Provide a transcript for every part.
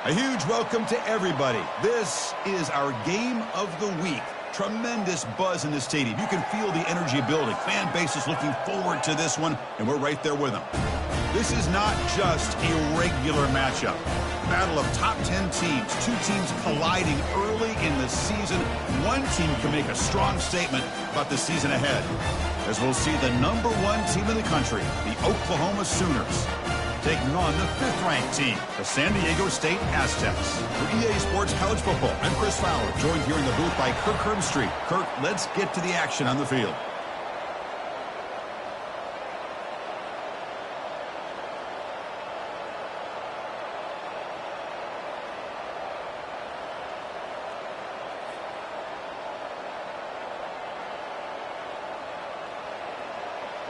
A huge welcome to everybody. This is our game of the week. Tremendous buzz in the stadium. You can feel the energy building. Fan base is looking forward to this one, and we're right there with them. This is not just a regular matchup. Battle of top 10 teams. Two teams colliding early in the season. One team can make a strong statement about the season ahead, as we'll see the #1 team in the country, the Oklahoma Sooners, taking on the 5th-ranked team, the San Diego State Aztecs. For EA Sports College Football, I'm Chris Fowler, joined here in the booth by Kirk Herbstreit. Kirk, let's get to the action on the field.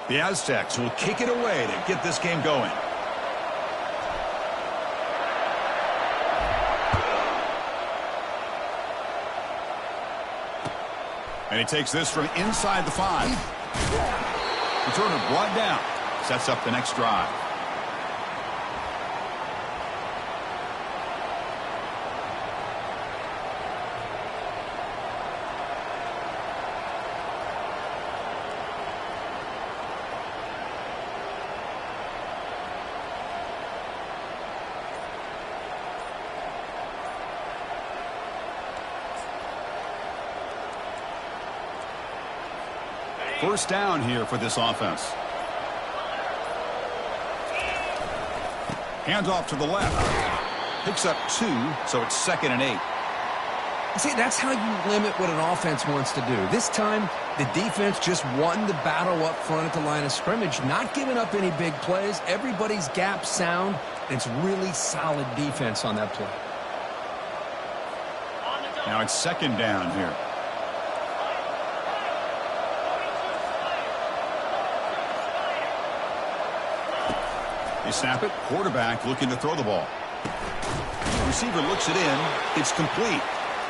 The Aztecs will kick it away to get this game going. And he takes this from inside the 5. Returner brought down. Sets up the next drive. First down here for this offense. Hands off to the left. Picks up 2, so it's 2nd and 8. See, that's how you limit what an offense wants to do. This time, the defense just won the battle up front at the line of scrimmage, not giving up any big plays. Everybody's gap sound. It's really solid defense on that play. Now it's 2nd down here. They snap it. Quarterback looking to throw the ball. Receiver looks it in. It's complete.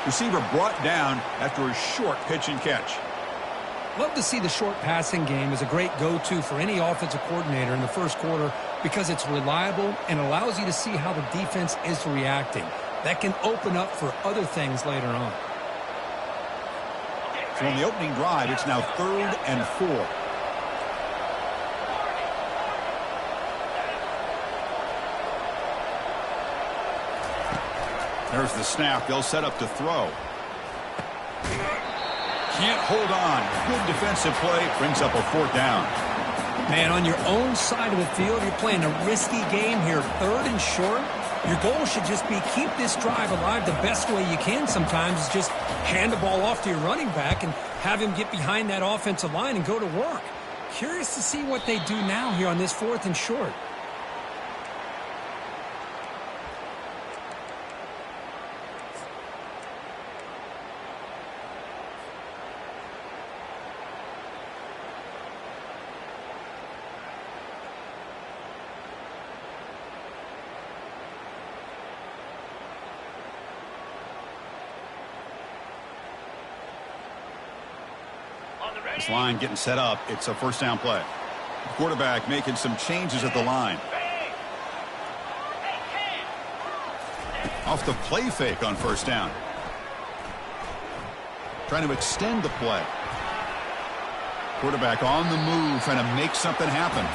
Receiver brought down after a short pitch and catch. Love to see the short passing game as a great go-to for any offensive coordinator in the first quarter because it's reliable and allows you to see how the defense is reacting. That can open up for other things later on. So on the opening drive, it's now 3rd and 4. There's the snap. They'll set up to throw. Can't hold on. Good defensive play. Brings up a 4th down. Man, on your own side of the field, you're playing a risky game here. 3rd and short. Your goal should just be keep this drive alive the best way you can sometimes is just hand the ball off to your running back and have him get behind that offensive line and go to work. Curious to see what they do now here on this 4th and short. This line getting set up. It's a 1st down play. The quarterback making some changes at the line. Off the play fake on 1st down. Trying to extend the play. Quarterback on the move, trying to make something happen.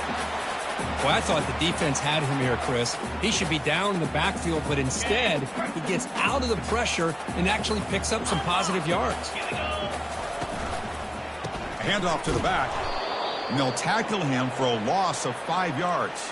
Well, I thought the defense had him here, Chris. He should be down in the backfield, but instead, he gets out of the pressure and actually picks up some positive yards. Handoff to the back, and they'll tackle him for a loss of 5 yards.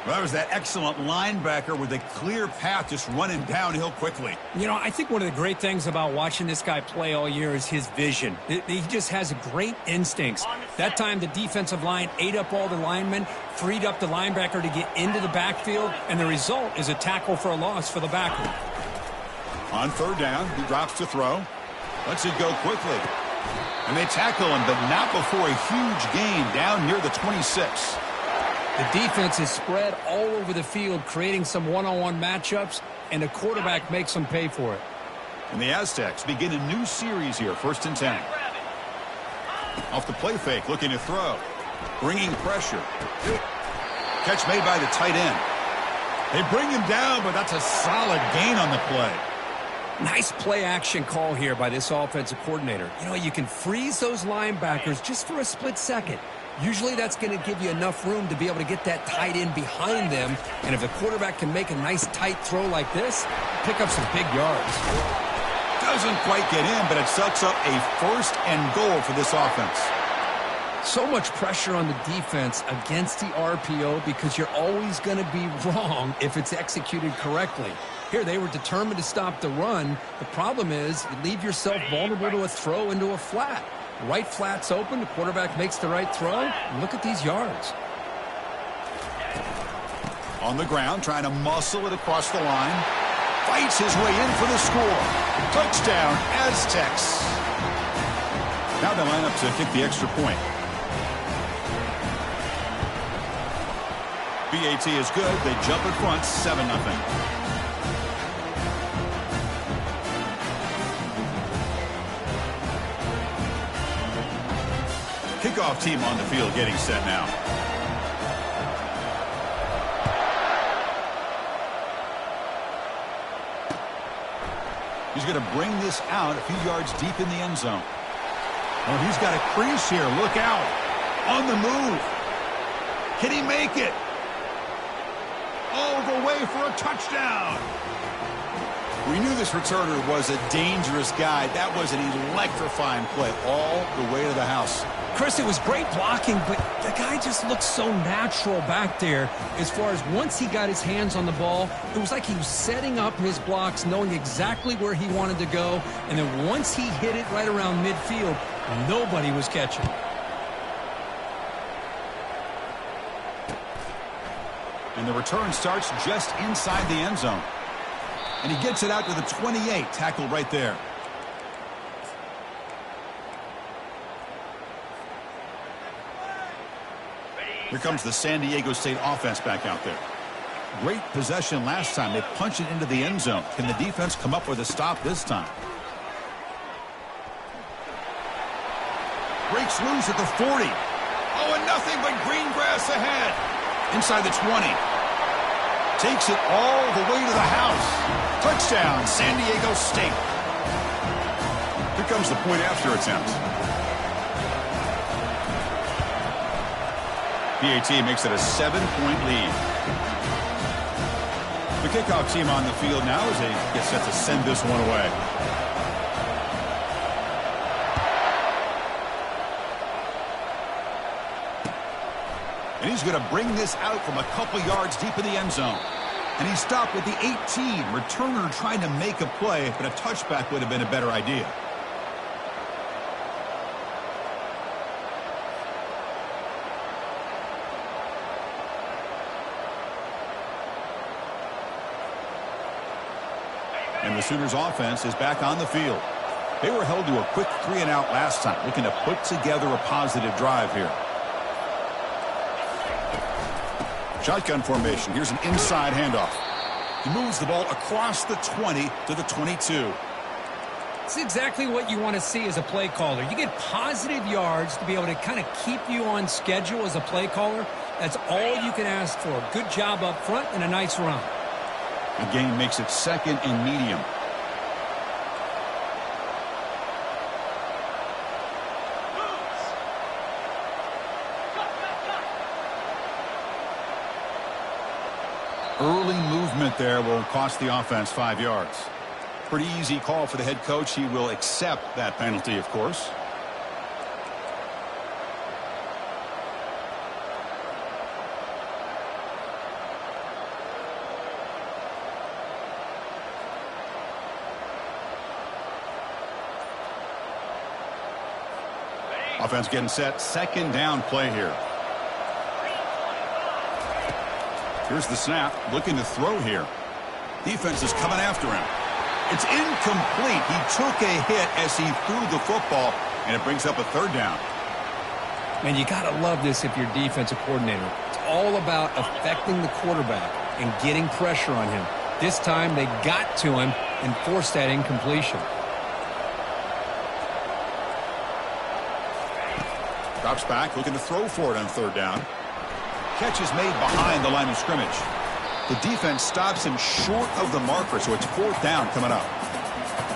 Well, that was that excellent linebacker with a clear path just running downhill quickly. You know, I think one of the great things about watching this guy play all year is his vision. He just has great instincts. That time, the defensive line ate up all the linemen, freed up the linebacker to get into the backfield, and the result is a tackle for a loss for the backer. On 3rd down, he drops to throw. Lets it go quickly. And they tackle him, but not before a huge gain down near the 26. The defense is spread all over the field, creating some one-on-one matchups, and the quarterback makes them pay for it. And the Aztecs begin a new series here, 1st and 10. Off the play fake, looking to throw. Bringing pressure. Catch made by the tight end. They bring him down, but that's a solid gain on the play. Nice play action call here by this offensive coordinator. You know, you can freeze those linebackers just for a split second. Usually that's going to give you enough room to be able to get that tight end behind them. And if the quarterback can make a nice tight throw like this, pick up some big yards. Doesn't quite get in, but it sets up a 1st and goal for this offense. So much pressure on the defense against the RPO because you're always going to be wrong if it's executed correctly. Here, they were determined to stop the run. The problem is you leave yourself vulnerable to a throw into a flat. Right flat's open, the quarterback makes the right throw, and look at these yards. On the ground, trying to muscle it across the line. Fights his way in for the score. Touchdown, Aztecs. Now they line up to kick the extra point. BAT is good. They jump in front, 7-0. Kickoff team on the field getting set now. He's going to bring this out a few yards deep in the end zone. Oh, he's got a crease here. Look out. On the move. Can he make it? All the way for a touchdown. We knew this returner was a dangerous guy. That was an electrifying play all the way to the house. Chris, it was great blocking, but the guy just looked so natural back there. As far as once he got his hands on the ball, it was like he was setting up his blocks, knowing exactly where he wanted to go. And then once he hit it right around midfield, nobody was catching. And the return starts just inside the end zone. And he gets it out to the 28, tackled right there. Here comes the San Diego State offense back out there. Great possession last time. They punch it into the end zone. Can the defense come up with a stop this time? Breaks loose at the 40. Oh, and nothing but green grass ahead. Inside the 20. Takes it all the way to the house. Touchdown, San Diego State. Here comes the point after attempt. BAT makes it a 7-point lead. The kickoff team on the field now as they get set to send this one away. And he's going to bring this out from a couple yards deep in the end zone. And he stopped at the 18. Returner trying to make a play, but a touchback would have been a better idea. And the Sooners offense is back on the field. They were held to a quick 3-and-out last time, looking to put together a positive drive here. Shotgun formation. Here's an inside handoff. He moves the ball across the 20 to the 22. It's exactly what you want to see as a play caller. You get positive yards to be able to kind of keep you on schedule as a play caller. That's all you can ask for. Good job up front and a nice run. The gain makes it 2nd and medium. Early movement there will cost the offense 5 yards. Pretty easy call for the head coach. He will accept that penalty, of course. Offense getting set. 2nd down play here. Here's the snap. Looking to throw here. Defense is coming after him. It's incomplete. He took a hit as he threw the football, and it brings up a 3rd down. Man, you got to love this if you're defensive coordinator. It's all about affecting the quarterback and getting pressure on him. This time they got to him and forced that incompletion. Drops back, looking to throw for it on 3rd down. Catch is made behind the line of scrimmage. The defense stops him short of the marker, so it's 4th down coming up.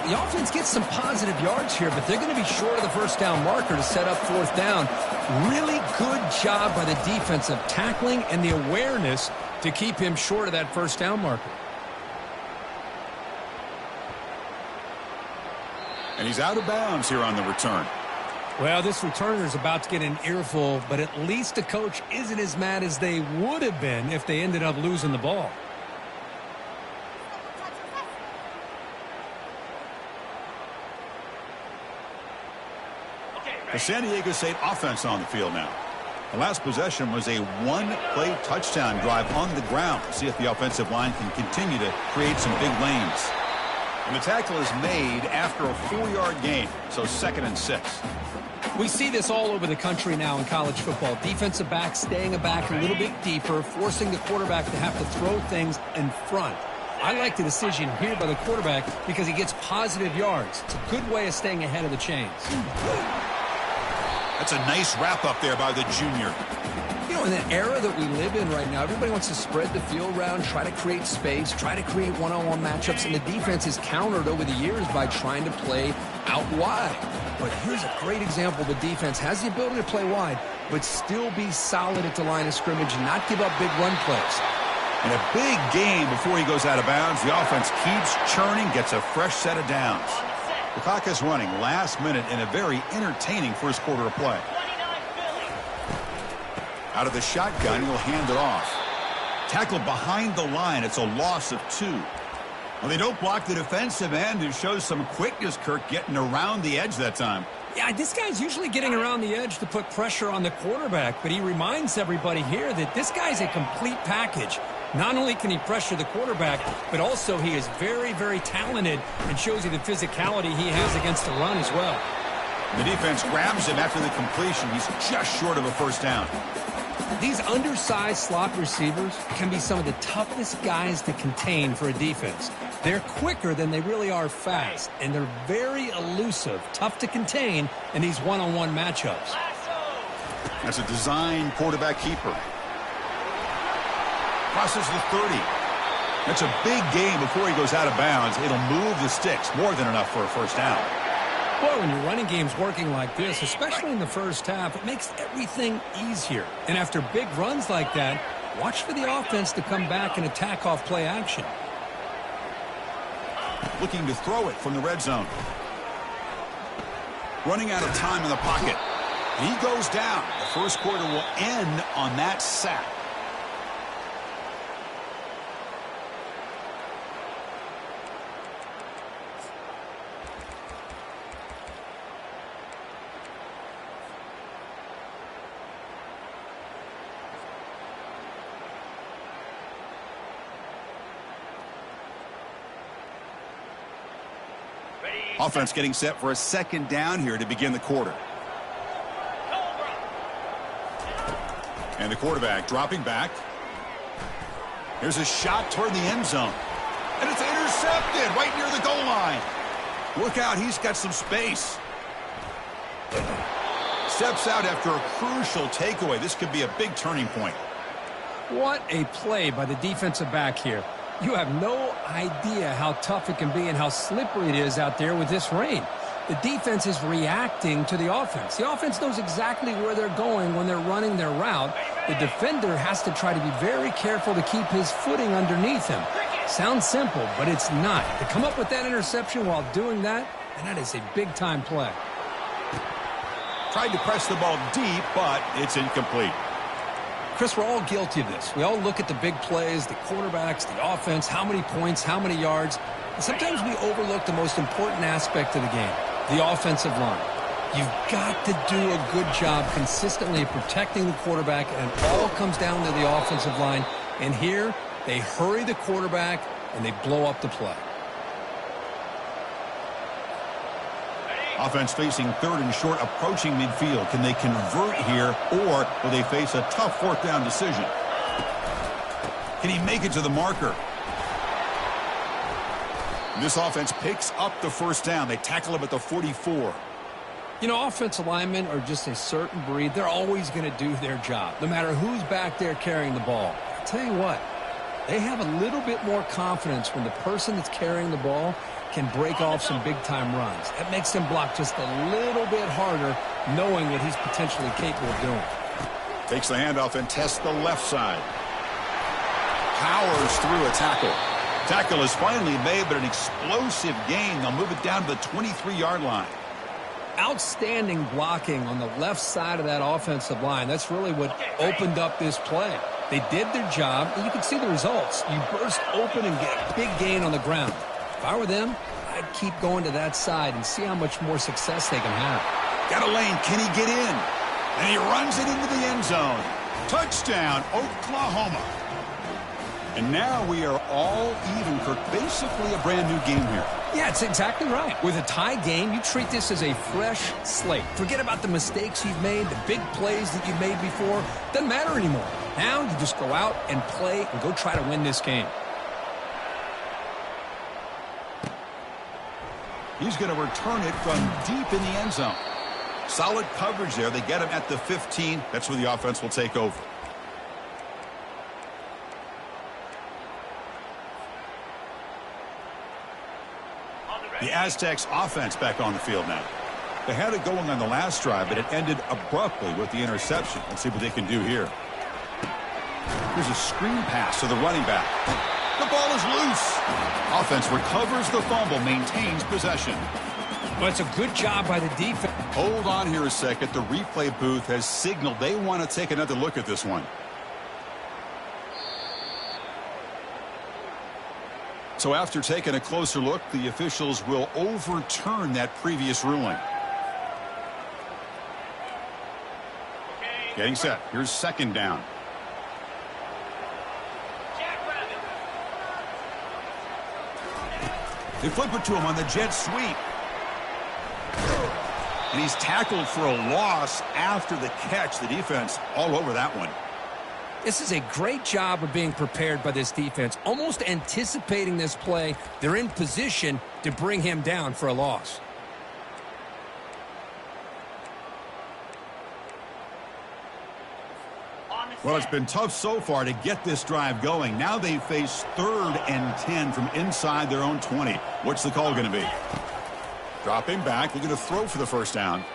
The offense gets some positive yards here, but they're going to be short of the first down marker to set up 4th down. Really good job by the defense of tackling and the awareness to keep him short of that first down marker. And he's out of bounds here on the return. Well, this returner is about to get an earful, but at least the coach isn't as mad as they would have been if they ended up losing the ball. The San Diego State offense on the field now. The last possession was a one-play touchdown drive on the ground. See if the offensive line can continue to create some big lanes. And the tackle is made after a 4-yard gain, so 2nd and 6. We see this all over the country now in college football. Defensive backs staying back a little bit deeper, forcing the quarterback to have to throw things in front. I like the decision here by the quarterback because he gets positive yards. It's a good way of staying ahead of the chains. That's a nice wrap-up there by the junior. You know, in the era that we live in right now, everybody wants to spread the field around, try to create space, try to create one-on-one matchups, and the defense is countered over the years by trying to play out wide. But here's a great example. The defense has the ability to play wide, but still be solid at the line of scrimmage and not give up big run plays. In a big game before he goes out of bounds, the offense keeps churning, gets a fresh set of downs. The clock is running last minute in a very entertaining first quarter of play. Out of the shotgun, he'll hand it off. Tackled behind the line. It's a loss of 2. Well, they don't block the defensive end, who shows some quickness, Kirk, getting around the edge that time. Yeah, this guy's usually getting around the edge to put pressure on the quarterback, but he reminds everybody here that this guy's a complete package. Not only can he pressure the quarterback, but also he is very, very talented and shows you the physicality he has against the run as well. The defense grabs him after the completion. He's just short of a first down. These undersized slot receivers can be some of the toughest guys to contain for a defense. They're quicker than they really are fast, and they're very elusive, tough to contain in these one-on-one matchups. That's a design quarterback keeper. Crosses the 30. That's a big gain before he goes out of bounds. It'll move the sticks, more than enough for a first down. Well, when your running game's working like this, especially in the first half, it makes everything easier. And after big runs like that, watch for the offense to come back and attack off play action. Looking to throw it from the red zone. Running out of time in the pocket. He goes down. The first quarter will end on that sack. Offense getting set for a second down here to begin the quarter. And the quarterback dropping back. Here's a shot toward the end zone. And it's intercepted right near the goal line. Look out, he's got some space. Steps out after a crucial takeaway. This could be a big turning point. What a play by the defensive back here. You have no idea how tough it can be and how slippery it is out there with this rain. The defense is reacting to the offense. The offense knows exactly where they're going when they're running their route. The defender has to try to be very careful to keep his footing underneath him. Sounds simple, but it's not. To come up with that interception while doing that, and that is a big-time play. Tried to press the ball deep, but it's incomplete. Chris, we're all guilty of this. We all look at the big plays, the quarterbacks, the offense, how many points, how many yards. And sometimes we overlook the most important aspect of the game, the offensive line. You've got to do a good job consistently protecting the quarterback, and it all comes down to the offensive line. And here, they hurry the quarterback, and they blow up the play. Offense facing 3rd and short, approaching midfield. Can they convert here, or will they face a tough 4th down decision? Can he make it to the marker? This offense picks up the first down. They tackle him at the 44. You know, offensive linemen are just a certain breed. They're always going to do their job, no matter who's back there carrying the ball. I'll tell you what, They have a little bit more confidence when the person that's carrying the ball can break off some big-time runs. That makes them block just a little bit harder, knowing what he's potentially capable of doing. Takes the handoff and tests the left side. Powers through a tackle. Tackle is finally made, but an explosive gain. They'll move it down to the 23-yard line. Outstanding blocking on the left side of that offensive line. That's really what opened up this play. They did their job, and you can see the results. You burst open and get a big gain on the ground. If I were them, I'd keep going to that side and see how much more success they can have. Got a lane. Can he get in? And he runs it into the end zone. Touchdown, Oklahoma. And now we are all even, Kirk. Basically a brand new game here. Yeah, it's exactly right. With a tie game, you treat this as a fresh slate. Forget about the mistakes you've made, the big plays that you've made before. Doesn't matter anymore. Now you just go out and play and go try to win this game. He's going to return it from deep in the end zone. Solid coverage there. They get him at the 15. That's where the offense will take over. The Aztecs offense back on the field now. They had it going on the last drive, but it ended abruptly with the interception. Let's see what they can do here. Here's a screen pass to the running back. The ball is loose. Offense recovers the fumble, maintains possession. Well, it's a good job by the defense. Hold on here a second. The replay booth has signaled they want to take another look at this one. So after taking a closer look, the officials will overturn that previous ruling. Getting set. Here's second down. They flip it to him on the jet sweep. And he's tackled for a loss after the catch. The defense all over that one. This is a great job of being prepared by this defense, almost anticipating this play. They're in position to bring him down for a loss. Well, it's been tough so far to get this drive going. Now they face 3rd and 10 from inside their own 20. What's the call going to be? Dropping back, looking to throw for the first down.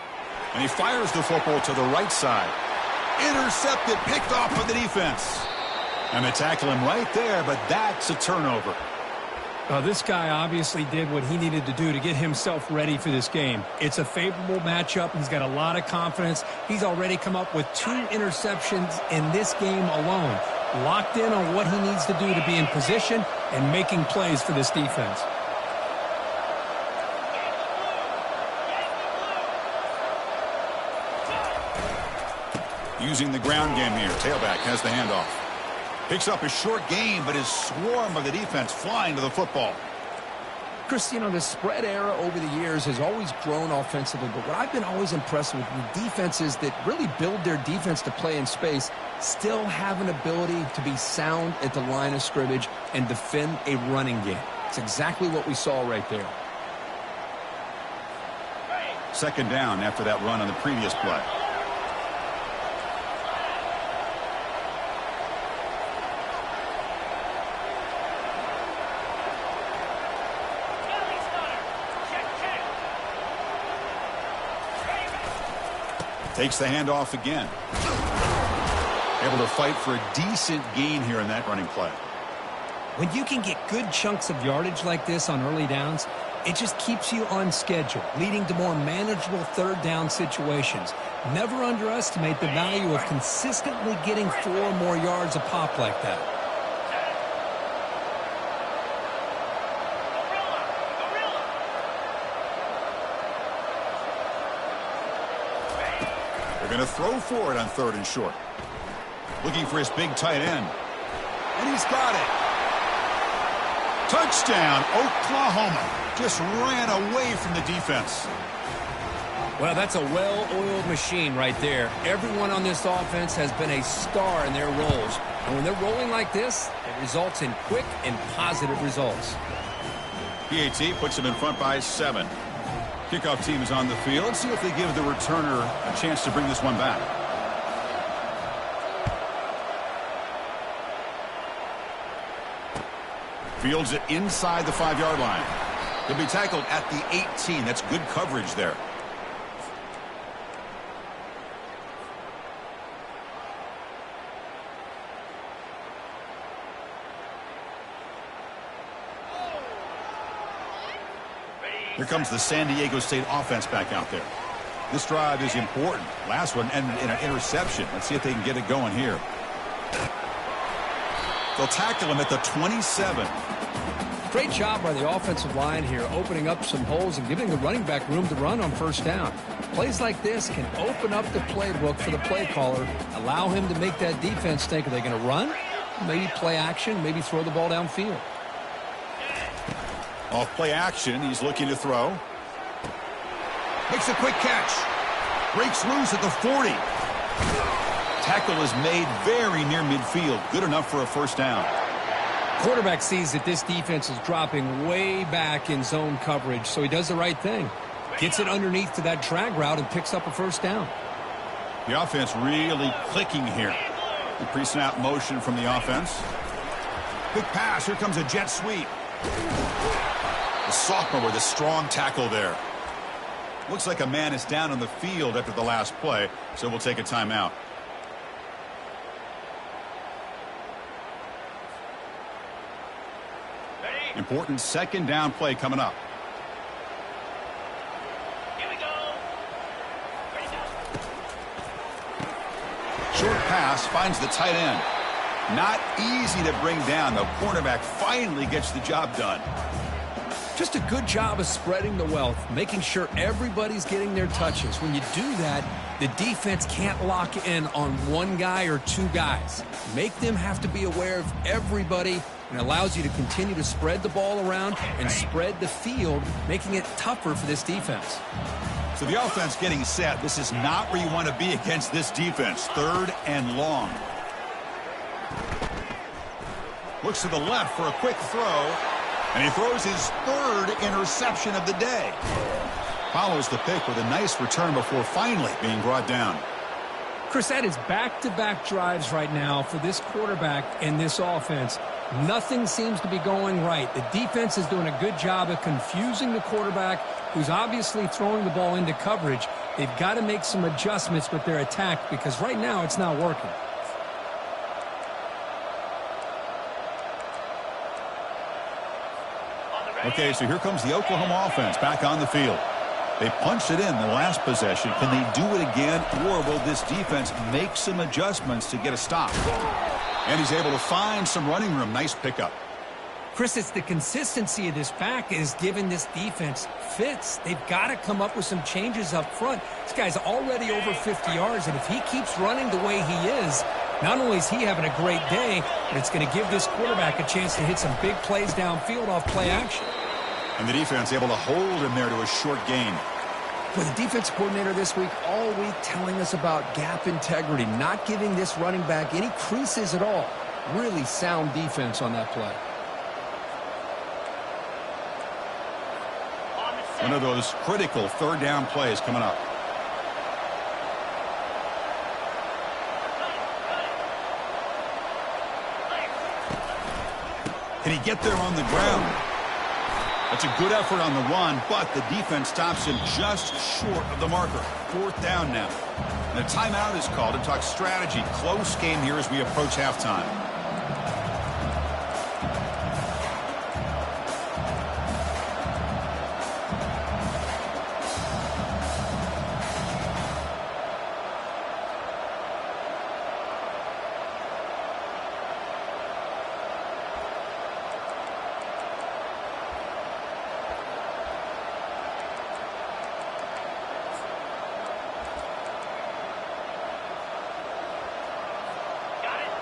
And he fires the football to the right side. Intercepted, picked off by the defense. And they tackle him right there, but that's a turnover. This guy obviously did what he needed to do to get himself ready for this game. It's a favorable matchup. He's got a lot of confidence. He's already come up with 2 interceptions in this game alone. Locked in on what he needs to do to be in position and making plays for this defense. Using the ground game here. Tailback has the handoff. Picks up a short gain, but is swarmed by the defense flying to the football. Chris, you know, the spread era over the years has always grown offensively, but what I've been always impressed with defenses that really build their defense to play in space still have an ability to be sound at the line of scrimmage and defend a running game. It's exactly what we saw right there. Second down after that run on the previous play. Takes the handoff again. Able to fight for a decent gain here in that running play. When you can get good chunks of yardage like this on early downs, it just keeps you on schedule, leading to more manageable 3rd down situations. Never underestimate the value of consistently getting 4 or more yards a pop like that. Going to throw for it on 3rd and short. Looking for his big tight end. And he's got it. Touchdown, Oklahoma. Just ran away from the defense. Well, that's a well-oiled machine right there. Everyone on this offense has been a star in their roles. And when they're rolling like this, it results in quick and positive results. PAT puts him in front by 7. Kickoff team is on the field. Let's see if they give the returner a chance to bring this one back. Fields it inside the 5-yard line. He'll be tackled at the 18. That's good coverage there. Here comes the San Diego State offense back out there. This drive is important. Last one ended in an interception. Let's see if they can get it going here. They'll tackle him at the 27. Great job by the offensive line here, opening up some holes and giving the running back room to run on first down. Plays like this can open up the playbook for the play caller, allow him to make that defense think, are they going to run? Maybe play action, maybe throw the ball downfield. Off play action, he's looking to throw. Makes a quick catch. Breaks loose at the 40. Tackle is made very near midfield. Good enough for a first down. Quarterback sees that this defense is dropping way back in zone coverage, so he does the right thing. Gets it underneath to that drag route and picks up a first down. The offense really clicking here. The pre-snap motion from the offense. Big pass. Here comes a jet sweep. The sophomore with a strong tackle there. Looks like a man is down on the field after the last play, so we'll take a timeout. Important second down play coming up. Here we go. Ready to go. Short pass finds the tight end. Not easy to bring down. The cornerback finally gets the job done. Just a good job of spreading the wealth, making sure everybody's getting their touches. When you do that, the defense can't lock in on one guy or two guys. Make them have to be aware of everybody, and allows you to continue to spread the ball around and spread the field, making it tougher for this defense. So the offense getting set. This is not where you want to be against this defense. 3rd and long. Looks to the left for a quick throw. And he throws his 3rd interception of the day. Follows the pick with a nice return before finally being brought down. Chris, that is back-to-back drives right now for this quarterback and this offense. Nothing seems to be going right. The defense is doing a good job of confusing the quarterback, who's obviously throwing the ball into coverage. They've got to make some adjustments with their attack because right now it's not working. Okay, so here comes the Oklahoma offense back on the field. They punched it in the last possession. Can they do it again, or will this defense make some adjustments to get a stop? And he's able to find some running room. Nice pickup. Chris, it's the consistency of this back is giving this defense fits. They've got to come up with some changes up front. This guy's already over 50 yards, and if he keeps running the way he is, not only is he having a great day, but it's going to give this quarterback a chance to hit some big plays downfield off play action. And the defense able to hold him there to a short gain. With the defensive coordinator this week, all week telling us about gap integrity, not giving this running back any creases at all. Really sound defense on that play. One of those critical 3rd down plays coming up. Can he get there on the ground? That's a good effort on the run, but the defense stops him just short of the marker. 4th down now. And a timeout is called to talk strategy. Close game here as we approach halftime.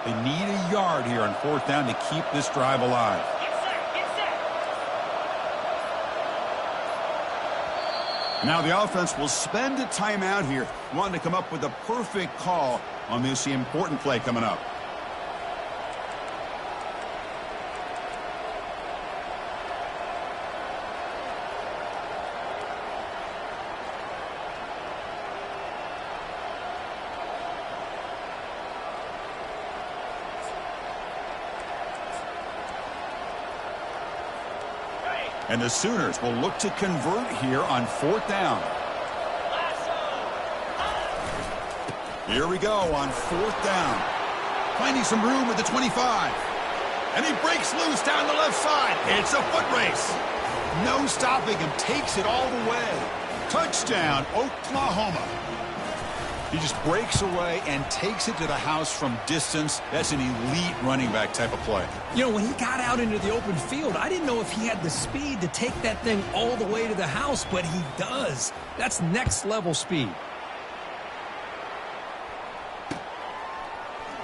They need a yard here on 4th down to keep this drive alive. Now the offense will spend a timeout here, wanting to come up with a perfect call on this important play coming up. And the Sooners will look to convert here on 4th down. Here we go on 4th down. Finding some room at the 25. And he breaks loose down the left side. It's a foot race. No stopping him. Takes it all the way. Touchdown, Oklahoma. He just breaks away and takes it to the house from distance. That's an elite running back type of play. You know, when he got out into the open field, I didn't know if he had the speed to take that thing all the way to the house, but he does. That's next level speed.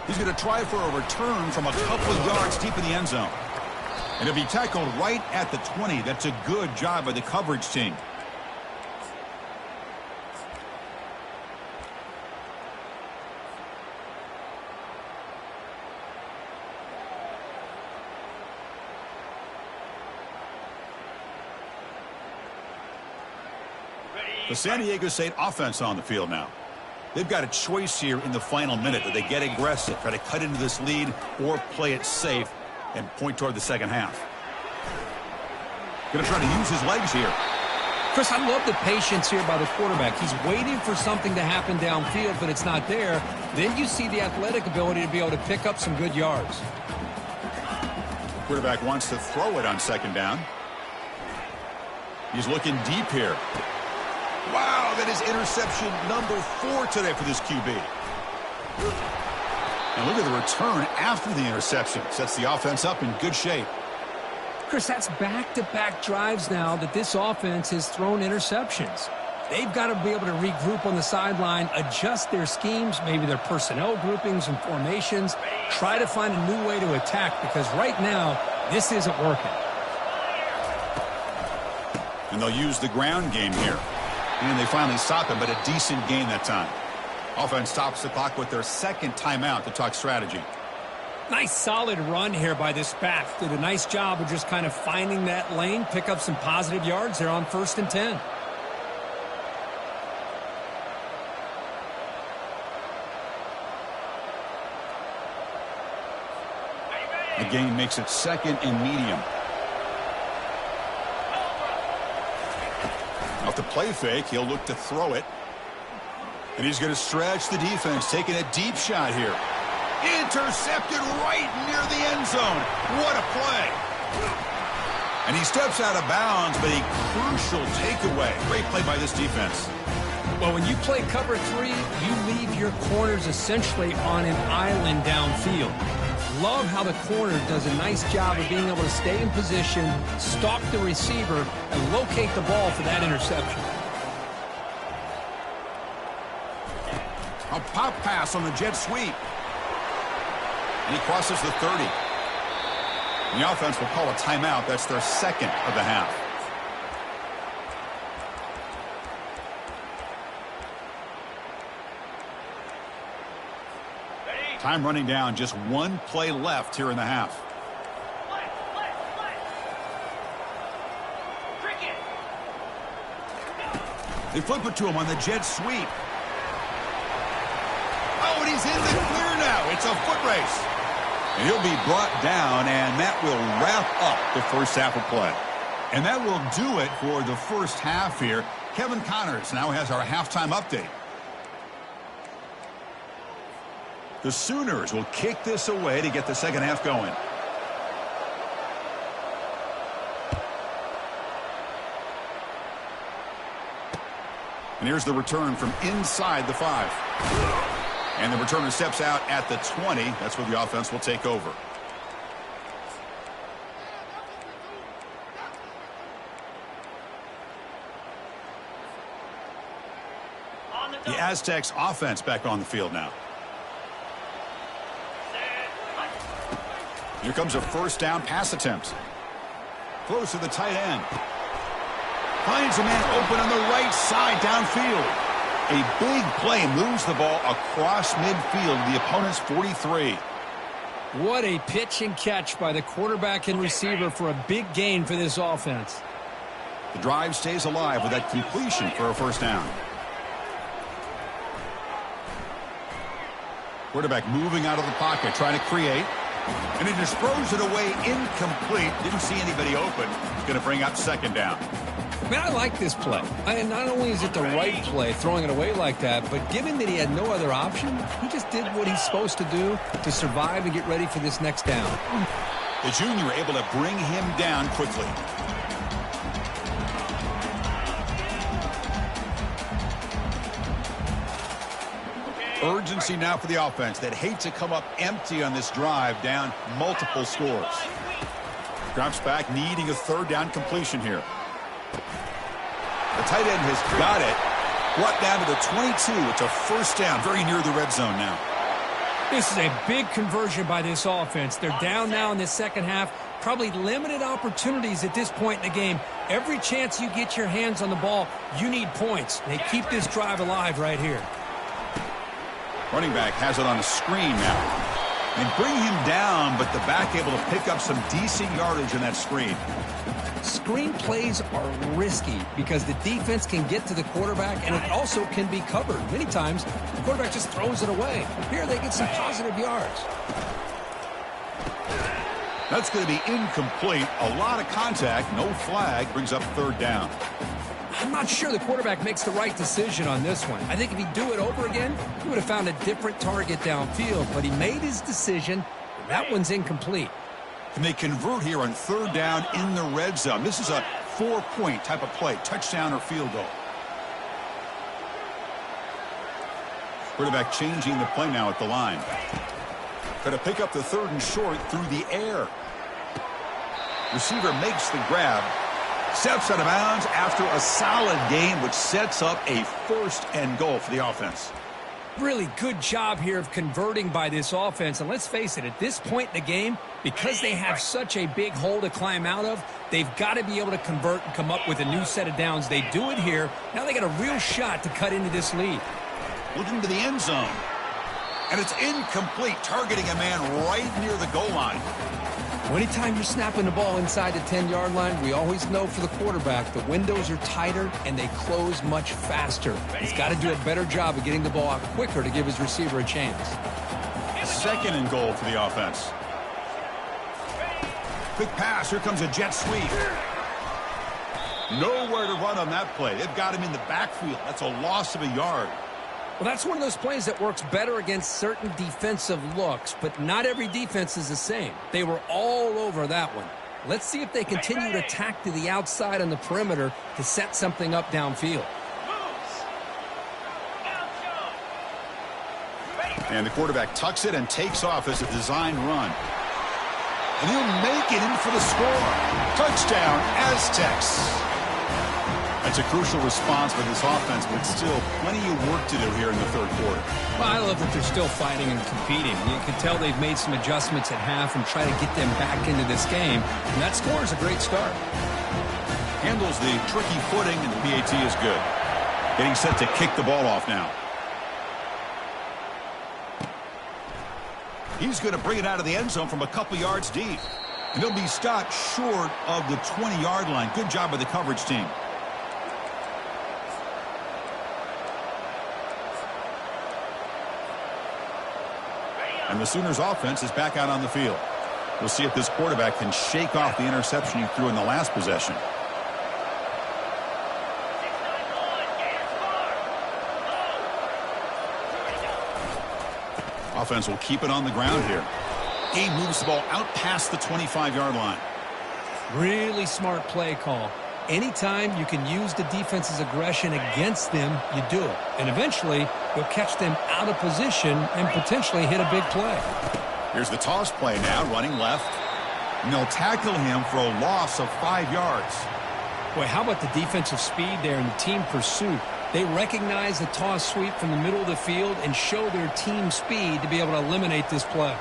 He's going to try for a return from a couple of yards deep in the end zone. And he'll be tackled right at the 20. That's a good job by the coverage team. The San Diego State offense on the field now. They've got a choice here in the final minute that they get aggressive, try to cut into this lead, or play it safe and point toward the second half. Going to try to use his legs here. Chris, I love the patience here by the quarterback. He's waiting for something to happen downfield, but it's not there. Then you see the athletic ability to be able to pick up some good yards. Quarterback wants to throw it on 2nd down. He's looking deep here. Wow, that is interception number 4 today for this QB. And look at the return after the interception. Sets the offense up in good shape. Chris, that's back-to-back drives now that this offense has thrown interceptions. They've got to be able to regroup on the sideline, adjust their schemes, maybe their personnel groupings and formations, try to find a new way to attack, because right now, this isn't working. And they'll use the ground game here. And they finally stop him, but a decent gain that time. Offense stops the clock with their 2nd timeout to talk strategy. Nice solid run here by this back. Did a nice job of just kind of finding that lane, pick up some positive yards there on 1st and 10. The gain makes it 2nd and medium. Off the play fake, he'll look to throw it. And he's going to stretch the defense, taking a deep shot here. Intercepted right near the end zone. What a play. And he steps out of bounds, but a crucial takeaway. Great play by this defense. Well, when you play cover 3, you leave your corners essentially on an island downfield. Love how the corner does a nice job of being able to stay in position, stalk the receiver, and locate the ball for that interception. A pop pass on the jet sweep. And he crosses the 30. And the offense will call a timeout. That's their 2nd of the half. Time running down, just 1 play left here in the half. They flip it to him on the jet sweep. Oh, and he's in the clear now. It's a foot race. And he'll be brought down, and that will wrap up the first half of play. And that will do it for the first half here. Kevin Connors now has our halftime update. The Sooners will kick this away to get the second half going. And here's the return from inside the 5. And the returner steps out at the 20. That's where the offense will take over. The Aztecs offense back on the field now. Here comes a first down pass attempt. Close to the tight end. Finds a man open on the right side downfield. A big play moves the ball across midfield, the opponent's 43. What a pitch and catch by the quarterback and receiver for a big gain for this offense. The drive stays alive with that completion for a first down. Quarterback moving out of the pocket, trying to create. And he just throws it away incomplete. Didn't see anybody open. He's going to bring up second down. Man, I like this play. And not only is it the right play, throwing it away like that, but given that he had no other option, he just did what he's supposed to do to survive and get ready for this next down. The junior able to bring him down quickly. Urgency now for the offense that hate to come up empty on this drive, down multiple scores. Drops back, needing a third down completion here. The tight end has got it. Brought down to the 22. It's a first down, very near the red zone now. This is a big conversion by this offense. They're down now in the second half. Probably limited opportunities at this point in the game. Every chance you get your hands on the ball, you need points. They keep this drive alive right here. Running back has it on a screen now. They bring him down, but the back able to pick up some decent yardage in that screen. Screen plays are risky because the defense can get to the quarterback, and it also can be covered. Many times, the quarterback just throws it away. Here, they get some positive yards. That's going to be incomplete. A lot of contact, no flag, brings up third down. I'm not sure the quarterback makes the right decision on this one. I think if he'd do it over again, he would have found a different target downfield, but he made his decision. That one's incomplete. And they convert here on third down in the red zone. This is a 4-point type of play, touchdown or field goal. Quarterback changing the play now at the line. Going to pick up the third and short through the air. Receiver makes the grab. Steps out of bounds after a solid game, which sets up a first and goal for the offense. Really good job here of converting by this offense. And let's face it, at this point in the game, because they have such a big hole to climb out of, they've got to be able to convert and come up with a new set of downs. They do it here. Now they got a real shot to cut into this lead. Looking to the end zone. And it's incomplete, targeting a man right near the goal line. Anytime you're snapping the ball inside the 10-yard line, we always know for the quarterback the windows are tighter and they close much faster. He's got to do a better job of getting the ball out quicker to give his receiver a chance. Second and goal for the offense. Quick pass. Here comes a jet sweep. Nowhere to run on that play. They've got him in the backfield. That's a loss of a yard. Well, that's one of those plays that works better against certain defensive looks, but not every defense is the same. They were all over that one. Let's see if they continue to attack to the outside on the perimeter to set something up downfield. And the quarterback tucks it and takes off as a design run. And he'll make it in for the score. Touchdown, Aztecs. That's a crucial response by this offense, but still plenty of work to do here in the third quarter. Well, I love that they're still fighting and competing. You can tell they've made some adjustments at half and try to get them back into this game. And that score is a great start. Handles the tricky footing, and the PAT is good. Getting set to kick the ball off now. He's going to bring it out of the end zone from a couple yards deep. And he'll be stopped short of the 20-yard line. Good job by the coverage team. And the Sooners offense is back out on the field. We'll see if this quarterback can shake off the interception he threw in the last possession. Offense will keep it on the ground here. Game moves the ball out past the 25-yard line. Really smart play call. Anytime you can use the defense's aggression against them, you do it. And eventually, you'll catch them out of position and potentially hit a big play. Here's the toss play now, running left. And they'll tackle him for a loss of 5 yards. Boy, how about the defensive speed there and the team pursuit? They recognize the toss sweep from the middle of the field and show their team speed to be able to eliminate this play.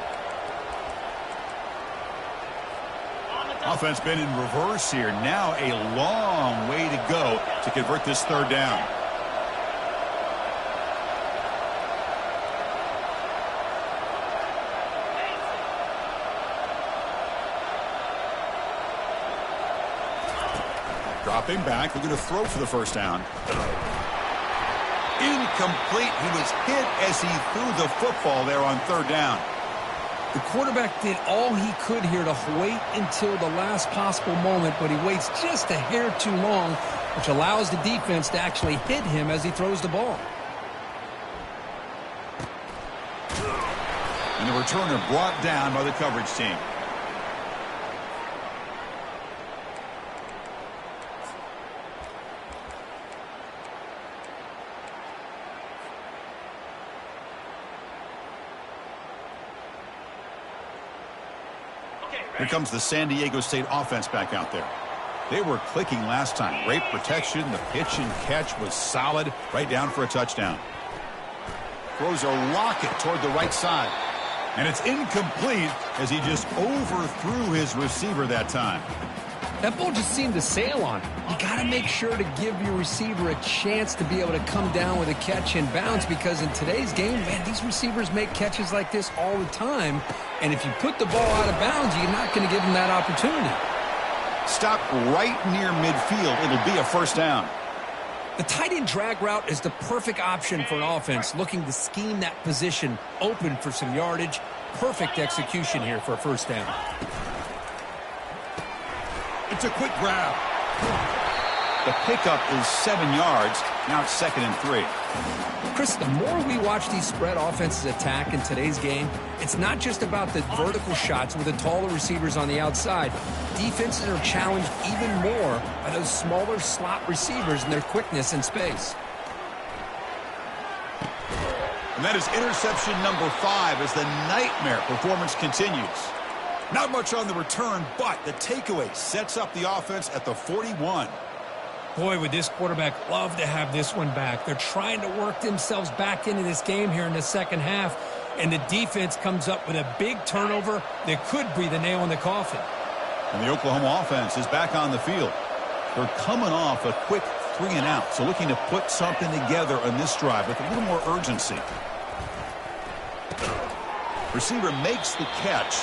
Offense been in reverse here. Now a long way to go to convert this third down. Dropping back. They're going to throw for the first down. Incomplete. He was hit as he threw the football there on third down. The quarterback did all he could here to wait until the last possible moment, but he waits just a hair too long, which allows the defense to actually hit him as he throws the ball. And the returner brought down by the coverage team. Here comes the San Diego State offense back out there. They were clicking last time. Great protection. The pitch and catch was solid. Right down for a touchdown. Throws a rocket toward the right side. And it's incomplete as he just overthrew his receiver that time. That ball just seemed to sail on him. You got to make sure to give your receiver a chance to be able to come down with a catch and bounce, because in today's game, man, these receivers make catches like this all the time. And if you put the ball out of bounds, you're not going to give them that opportunity. Stop right near midfield. It'll be a first down. The tight end drag route is the perfect option for an offense looking to scheme that position open for some yardage. Perfect execution here for a first down. It's a quick grab. The pickup is 7 yards. Now it's 2nd and 3. Chris, the more we watch these spread offenses attack in today's game, it's not just about the vertical shots with the taller receivers on the outside. Defenses are challenged even more by those smaller slot receivers and their quickness in space. And that is interception number 5 as the nightmare performance continues. Not much on the return, but the takeaway sets up the offense at the 41. Boy, would this quarterback love to have this one back. They're trying to work themselves back into this game here in the second half, and the defense comes up with a big turnover that could be the nail in the coffin. And the Oklahoma offense is back on the field. They're coming off a quick 3 and out, so looking to put something together on this drive with a little more urgency. Receiver makes the catch.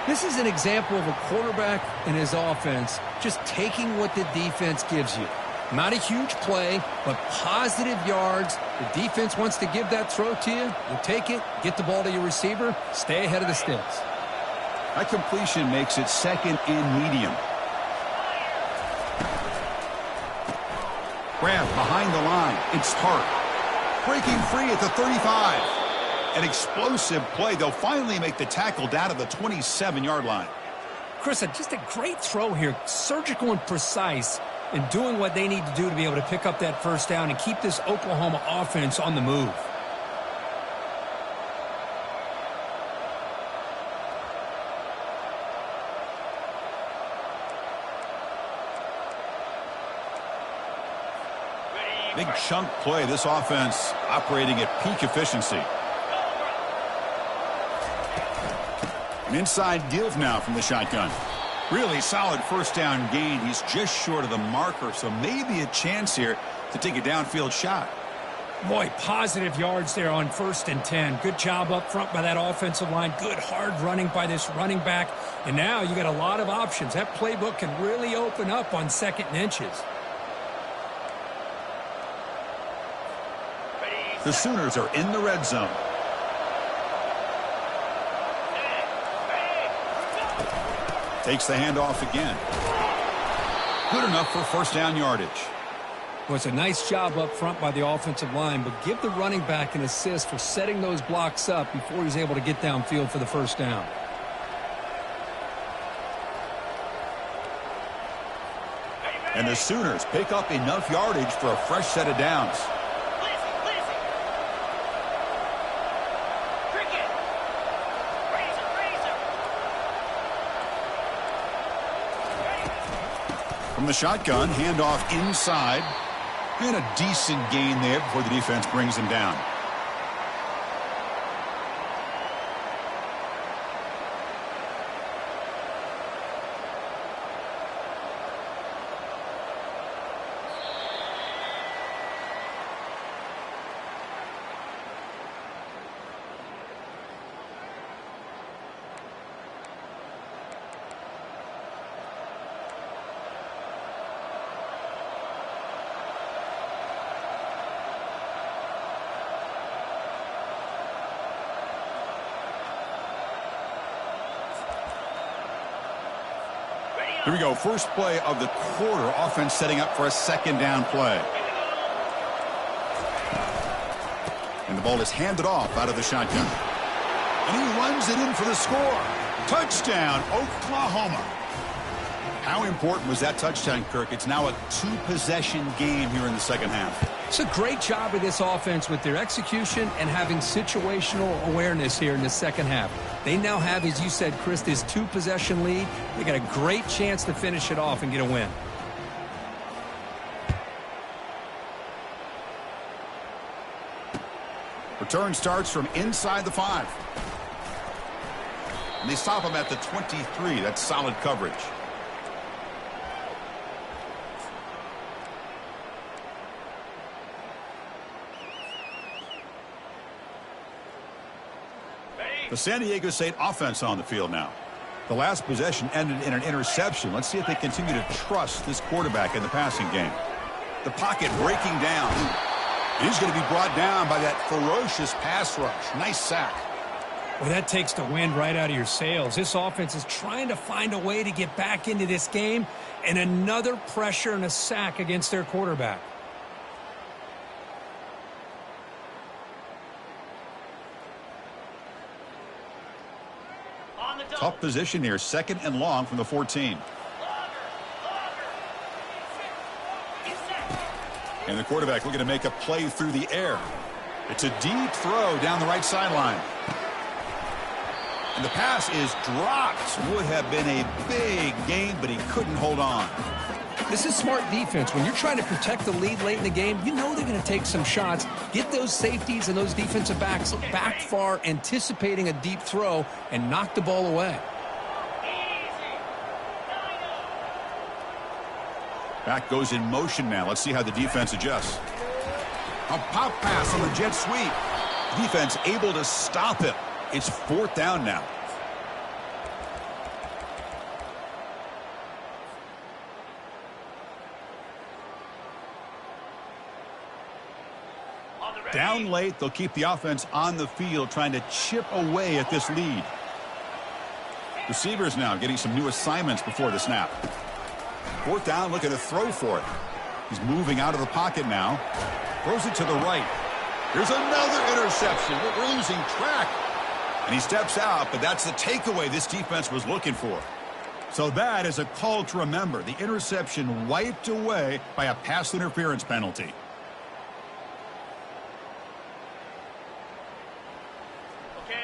This is an example of a quarterback and his offense just taking what the defense gives you. Not a huge play, but positive yards. The defense wants to give that throw to you. You take it, get the ball to your receiver, stay ahead of the sticks. That completion makes it 2nd and medium. Grab behind the line. It's Hart. Breaking free at the 35. An explosive play. They'll finally make the tackle down to the 27-yard line. Chris, just a great throw here. Surgical and precise in doing what they need to do to be able to pick up that first down and keep this Oklahoma offense on the move. Big chunk play. This offense operating at peak efficiency. An inside give now from the shotgun. Really solid first down gain. He's just short of the marker, so maybe a chance here to take a downfield shot. Boy, positive yards there on 1st and 10. Good job up front by that offensive line. Good hard running by this running back. And now you got a lot of options. That playbook can really open up on 2nd and inches. The Sooners are in the red zone. Takes the handoff again. Good enough for first down yardage. Well, it's a nice job up front by the offensive line, but give the running back an assist for setting those blocks up before he's able to get downfield for the first down. And the Sooners pick up enough yardage for a fresh set of downs. From the shotgun, handoff inside. And a decent gain there before the defense brings him down. Here we go. First play of the quarter. Offense setting up for a second down play. And the ball is handed off out of the shotgun. And he runs it in for the score. Touchdown, Oklahoma. How important was that touchdown, Kirk? It's now a two-possession game here in the second half. It's a great job of this offense with their execution and having situational awareness here in the second half. They now have, as you said, Chris, this two-possession lead. They got a great chance to finish it off and get a win. Return starts from inside the 5. And they stop him at the 23. That's solid coverage. The San Diego State offense on the field now. The last possession ended in an interception. Let's see if they continue to trust this quarterback in the passing game. The pocket breaking down. He's going to be brought down by that ferocious pass rush. Nice sack. Well, that takes the wind right out of your sails. This offense is trying to find a way to get back into this game, and another pressure and a sack against their quarterback. Tough position here. Second and long from the 14. And the quarterback looking to make a play through the air. It's a deep throw down the right sideline. And the pass is dropped. Would have been a big gain, but he couldn't hold on. This is smart defense. When you're trying to protect the lead late in the game, you know they're going to take some shots, get those safeties and those defensive backs back far, anticipating a deep throw, and knock the ball away. Back goes in motion now. Let's see how the defense adjusts. A pop pass on the jet sweep. Defense able to stop him. It's fourth down now. Down late, they'll keep the offense on the field trying to chip away at this lead. Receivers now getting some new assignments before the snap. Fourth down, looking to throw for it. He's moving out of the pocket now. Throws it to the right. Here's another interception. We're losing track. And he steps out, but that's the takeaway this defense was looking for. So that is a call to remember. The interception wiped away by a pass interference penalty.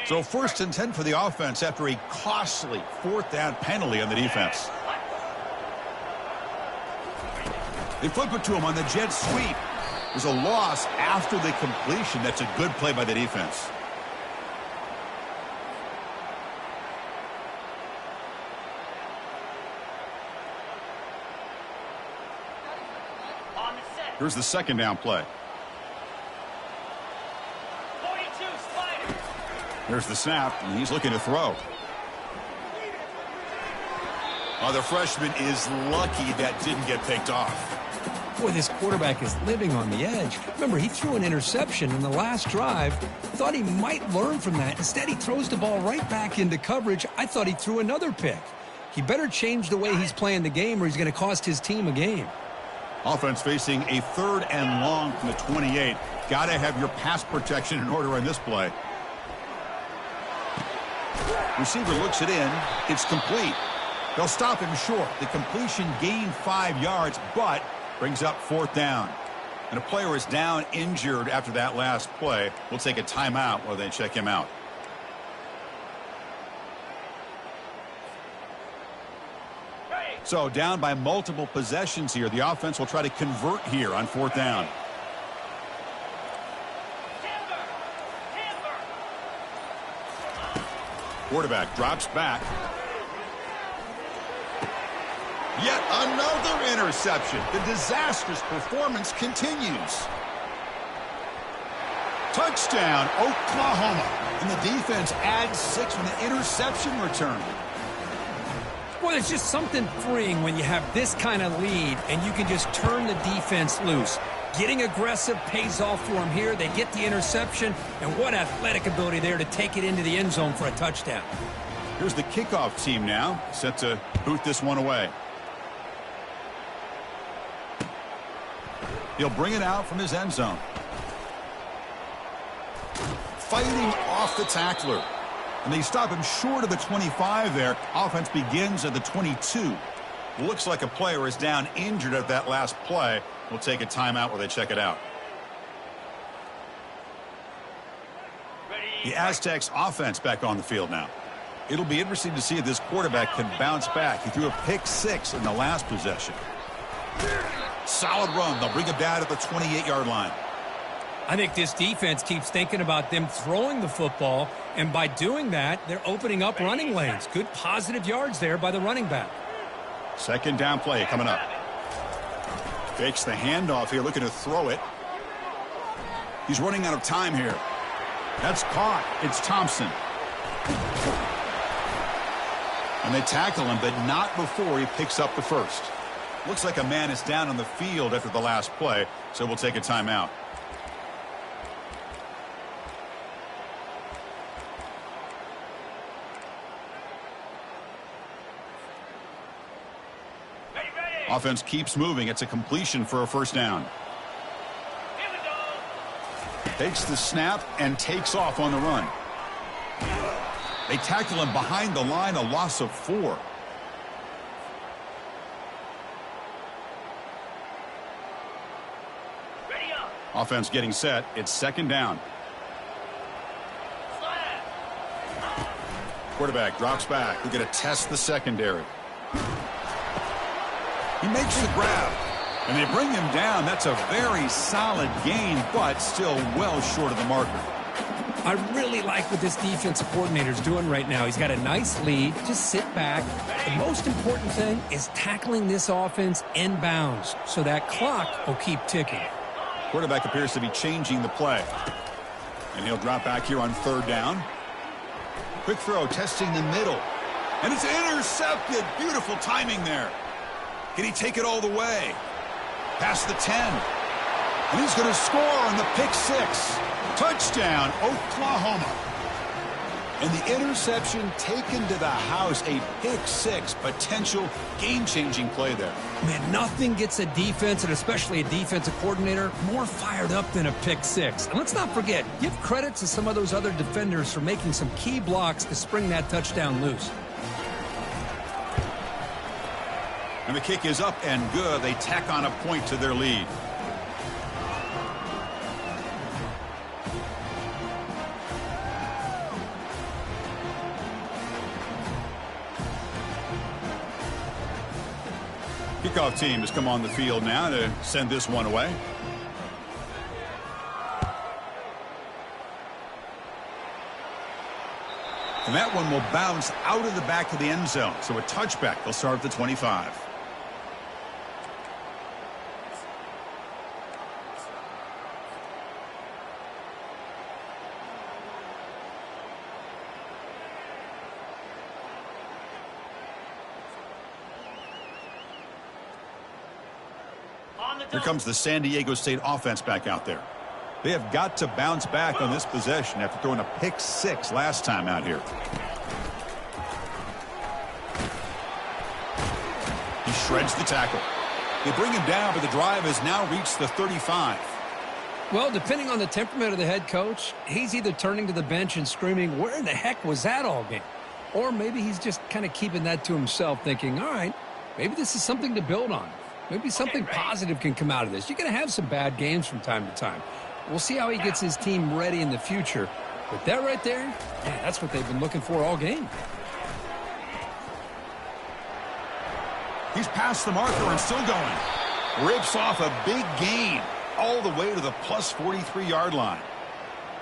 So 1st and 10 for the offense after a costly fourth down penalty on the defense. They flip it to him on the jet sweep. There's a loss after the completion. That's a good play by the defense. Here's the second down play. There's the snap, and he's looking to throw. Oh, the freshman is lucky that didn't get picked off. Boy, this quarterback is living on the edge. Remember, he threw an interception in the last drive. Thought he might learn from that. Instead, he throws the ball right back into coverage. I thought he threw another pick. He better change the way he's playing the game or he's going to cost his team a game. Offense facing a 3rd and long from the 28. Got to have your pass protection in order on this play. Receiver looks it in. It's complete. They'll stop him short. The completion gained 5 yards, but brings up 4th down. And a player is down injured after that last play. We'll take a timeout while they check him out. So down by multiple possessions here. The offense will try to convert here on 4th down. Quarterback drops back. Yet another interception. The disastrous performance continues. Touchdown, Oklahoma. And the defense adds 6 from the interception return. Well, it's just something freeing when you have this kind of lead and you can just turn the defense loose. Getting aggressive pays off for them here. They get the interception, and what athletic ability there to take it into the end zone for a touchdown. Here's the kickoff team now, set to boot this one away. He'll bring it out from his end zone. Fighting off the tackler. And they stop him short of the 25 there. Offense begins at the 22. Looks like a player is down injured at that last play. We'll take a timeout while they check it out. The Aztecs offense back on the field now. It'll be interesting to see if this quarterback can bounce back. He threw a pick 6 in the last possession. Solid run. They'll bring him down at the 28-yard line. I think this defense keeps thinking about them throwing the football, and by doing that, they're opening up running lanes. Good positive yards there by the running back. Second down play coming up. Fakes the handoff here, looking to throw it. He's running out of time here. That's caught. It's Thompson. And they tackle him, but not before he picks up the first. Looks like a man is down on the field after the last play, so we'll take a timeout. Offense keeps moving. It's a completion for a first down. Here we go. Takes the snap and takes off on the run. They tackle him behind the line, a loss of 4. Ready up. Offense getting set. It's second down. Slap. Quarterback drops back. We're going to test the secondary. He makes the grab, and they bring him down. That's a very solid gain, but still well short of the marker. I really like what this defensive coordinator is doing right now. He's got a nice lead. Just sit back. The most important thing is tackling this offense inbounds, so that clock will keep ticking. Quarterback appears to be changing the play. And he'll drop back here on third down. Quick throw, testing the middle. And it's intercepted. Beautiful timing there. Can he take it all the way? Past the 10. And he's going to score on the pick 6. Touchdown, Oklahoma. And the interception taken to the house. A pick 6, potential game-changing play there. Man, nothing gets a defense, and especially a defensive coordinator, more fired up than a pick 6. And let's not forget, give credit to some of those other defenders for making some key blocks to spring that touchdown loose. And the kick is up and good. They tack on a point to their lead. Kickoff team has come on the field now to send this one away. And that one will bounce out of the back of the end zone. So a touchback. They'll start at the 25. Here comes the San Diego State offense back out there. They have got to bounce back on this possession after throwing a pick 6 last time out here. He shreds the tackle. They bring him down, but the drive has now reached the 35. Well, depending on the temperament of the head coach, he's either turning to the bench and screaming, where in the heck was that all game? Or maybe he's just kind of keeping that to himself, thinking, all right, maybe this is something to build on. Maybe something positive can come out of this. You're going to have some bad games from time to time. We'll see how he gets his team ready in the future. But that right there, man, that's what they've been looking for all game. He's past the marker and still going. Rips off a big gain all the way to the plus 43-yard line.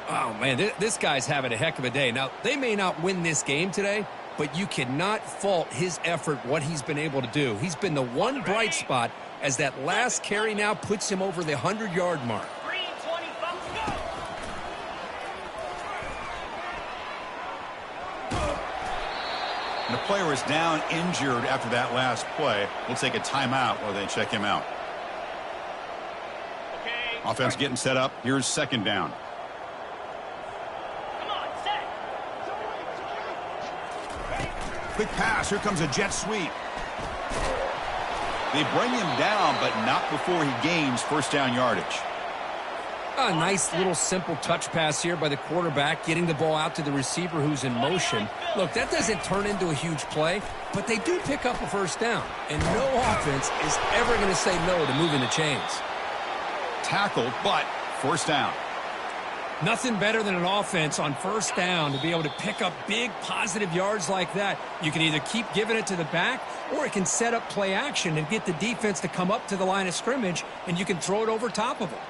Oh, man, this guy's having a heck of a day. Now, they may not win this game today, but you cannot fault his effort, what he's been able to do. He's been the one bright spot as that last carry now puts him over the 100-yard mark. Green 25, go! And the player is down injured after that last play. We'll take a timeout while they check him out. Okay. Offense getting set up. Here's second down. Come on, set. Quick pass. Here comes a jet sweep. They bring him down, but not before he gains first down yardage. A nice little simple touch pass here by the quarterback, getting the ball out to the receiver who's in motion. Look, that doesn't turn into a huge play, but they do pick up a first down. And no offense is ever going to say no to moving the chains. Tackled, but first down. Nothing better than an offense on first down to be able to pick up big positive yards like that. You can either keep giving it to the back, or it can set up play action and get the defense to come up to the line of scrimmage, and you can throw it over top of them.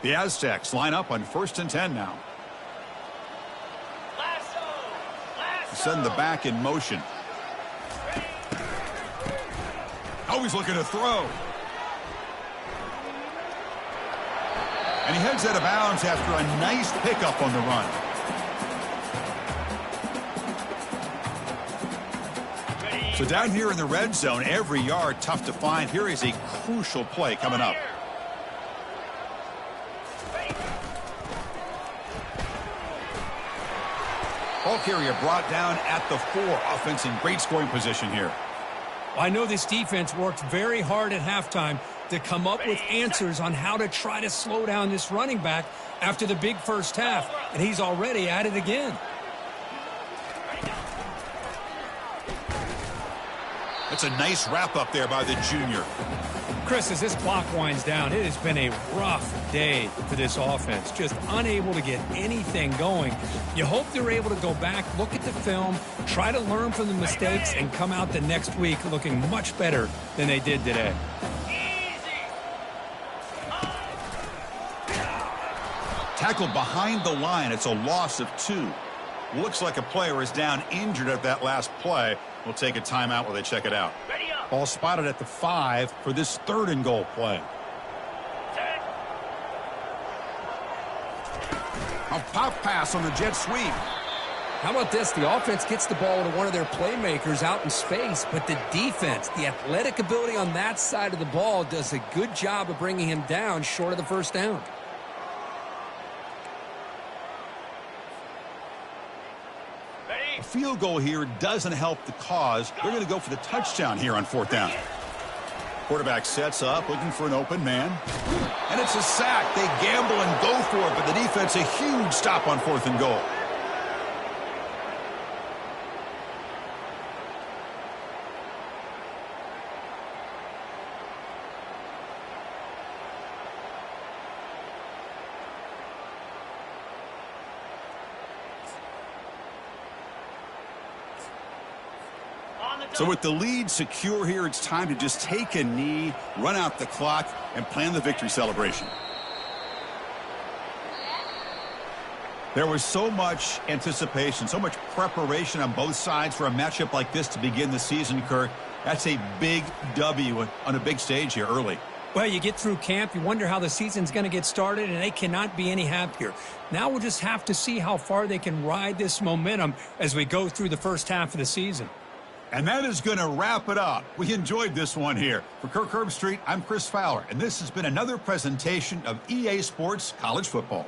The Aztecs line up on 1st and 10 now. Send the back in motion. Oh, he's looking to throw. And he heads out of bounds after a nice pickup on the run. So down here in the red zone, every yard tough to find. Here is a crucial play coming up. Ball carrier brought down at the 4. Offense in great scoring position here. I know this defense worked very hard at halftime to come up with answers on how to try to slow down this running back after the big first half, and he's already at it again. That's a nice wrap up there by the junior. Chris, as this clock winds down, it has been a rough day for this offense. Just unable to get anything going. You hope they're able to go back, look at the film, try to learn from the mistakes, and come out the next week looking much better than they did today. Tackled behind the line. It's a loss of 2. Looks like a player is down injured at that last play. We'll take a timeout while they check it out. Ball spotted at the 5 for this 3rd and goal play. A pop pass on the jet sweep. How about this? The offense gets the ball to one of their playmakers out in space, but the defense, the athletic ability on that side of the ball, does a good job of bringing him down short of the first down. A field goal here doesn't help the cause. They're going to go for the touchdown here on 4th down. Quarterback sets up, looking for an open man. And it's a sack. They gamble and go for it, but the defense a huge stop on 4th and goal. So with the lead secure here, it's time to just take a knee, run out the clock, and plan the victory celebration. There was so much anticipation, so much preparation on both sides for a matchup like this to begin the season, Kirk. That's a big W on a big stage here early. Well, you get through camp, you wonder how the season's going to get started, and they cannot be any happier. Now we'll just have to see how far they can ride this momentum as we go through the first half of the season. And that is going to wrap it up. We enjoyed this one here. For Kirk Herbstreit, I'm Chris Fowler, and this has been another presentation of EA Sports College Football.